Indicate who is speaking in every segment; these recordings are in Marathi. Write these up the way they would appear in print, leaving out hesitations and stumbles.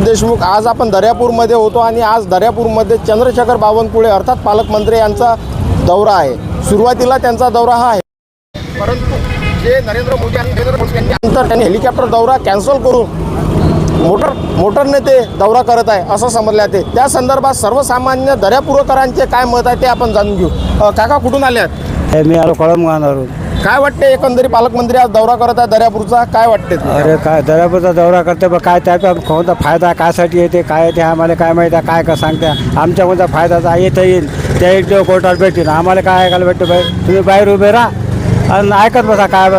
Speaker 1: देशमुख, आज आपण दर्यापूरमध्ये होतो आणि आज दर्यापूरमध्ये चंद्रशेखर बावनकुळे अर्थात पालकमंत्री यांचा दौरा आहे। सुरुवातीला त्यांचा दौरा हा आहे, परंतु जे नरेंद्र मोदी यांनी त्यांनी हेलिकॉप्टर दौरा कॅन्सल करून मोटरने ते दौरा करत आहे असं समजले जाते। त्या संदर्भात सर्वसामान्य दर्यापूरकरांचे काय मत आहे ते आपण जाणून घेऊ। काका कुठून आल्यात?
Speaker 2: मी आलो कळमगाववरून।
Speaker 1: काय वाटते एकंदरी पालकमंत्री आज दौरा करत आहे दर्यापूरचा, काय वाटते?
Speaker 2: अरे काय दर्यापूरचा दौरा करते, पण काय त्याचा कोणता फायदा कायसाठी येते काय ते आम्हाला काय माहिती आहे, काय का सांगते आमच्या कोणता फायदा येता येईल त्या एक देव कोर्टात भेटेल, आम्हाला काय ऐकायला भेटतं बाई? तुम्ही बाहेर उभे राहा आणि ऐकत बसा काय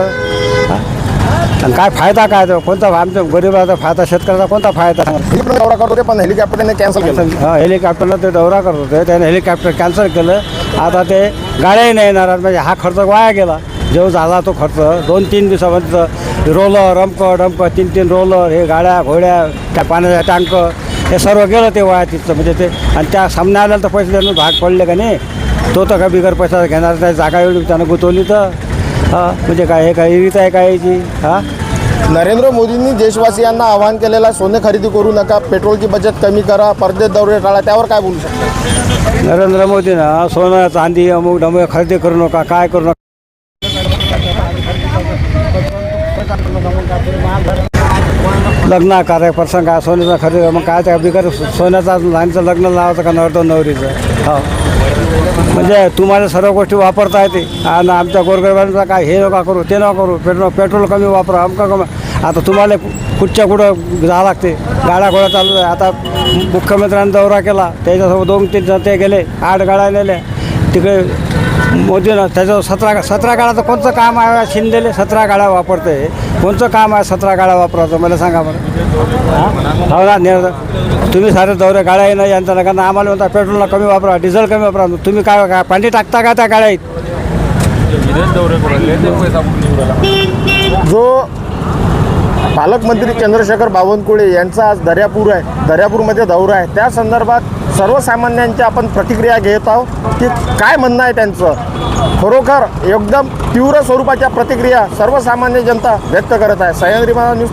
Speaker 2: आणि काय फायदा काय तो कोणता आमच्या गरीबाचा फायदा शेतकऱ्याचा कोणता फायदा?
Speaker 1: दौरा करत होते पण हेलिकॉप्टरने कॅन्सल केलं।
Speaker 2: हेलिकॉप्टरला ते दौरा करत होते, त्याने हेलिकॉप्टर कॅन्सल केलं। आता ते गाड्याही नाही येणार, म्हणजे हा खर्च वाया गेला जो झाला तो खर्च। 2-3 दिवसापर्यंत रोलर डंप 3 रोलर, हे गाड्या घोड्या त्या पाण्याचा टँक हे सर्व गेलं ते वाया तिथं, म्हणजे ते आणि त्या सामने आल्याला तर पैसे देऊन भाग पडले का नाही, तो तर का बिगर पैसा घेणार नाही, जागा एवढी त्यानं गुंतवली तर म्हणजे काय हे काय रीत आहे काय याची?
Speaker 1: नरेंद्र मोदींनी देशवासियांना आवाहन केलेलं आहे, सोने खरेदी करू नका, पेट्रोलची बचत कमी करा, परदेश दौरे टाळा, त्यावर काय बोलू शकता?
Speaker 2: नरेंद्र मोदीनं सोनं चांदी अमुक डमुक खरेदी करू नका, काय करू नका, लग्न कार्य प्रसंग आहे सोन्याचा खरेदी, मग काय त्या बिगर सोन्याचा लहानचं लग्न लावायचं का नवरतो नवरीचं? हो म्हणजे तुम्हाला सर्व गोष्टी वापरता येते आणि आमच्या गोरगरिबांचा काय हे नका करू ते नका करू, पेट्रोल कमी वापरा अमका कमी। आता तुम्हाला कुठच्या कुठं जावं लागते, गाड्या घोड्या चालू आहे। आता मुख्यमंत्र्यांनी दौरा केला, त्याच्यासोबत 2-3 ते गेले, 8 गाड्या नेल्या तिकडे। मोदीनं त्याच्यावर 17 गाड्याचं कोणतं काम आहे? शिंदेले 17 गाड्या वापरते, कोणतं काम आहे 17 गाड्या वापरायचं मला सांगा बरं? हो ना, तुम्ही सारे दौरे गाड्या नाही यांचा नका ना, आम्हाला म्हणता पेट्रोलला कमी वापरा, डिझेल कमी वापरा, तुम्ही काय पाणी टाकता का त्या गाड्यात?
Speaker 1: जो पालकमंत्री चंद्रशेखर बावनकुळे यांचा आज दर्यापूरमध्ये दौरा आहे, त्या संदर्भात सर्वसामान्यांच्या आपण प्रतिक्रिया घेत आहोत की काय म्हणणं आहे त्यांचं। खरोखर एकदम तीव्र स्वरूपाच्या प्रतिक्रिया सर्वसामान्य जनता व्यक्त करत आहे। सह्याद्री न्यूज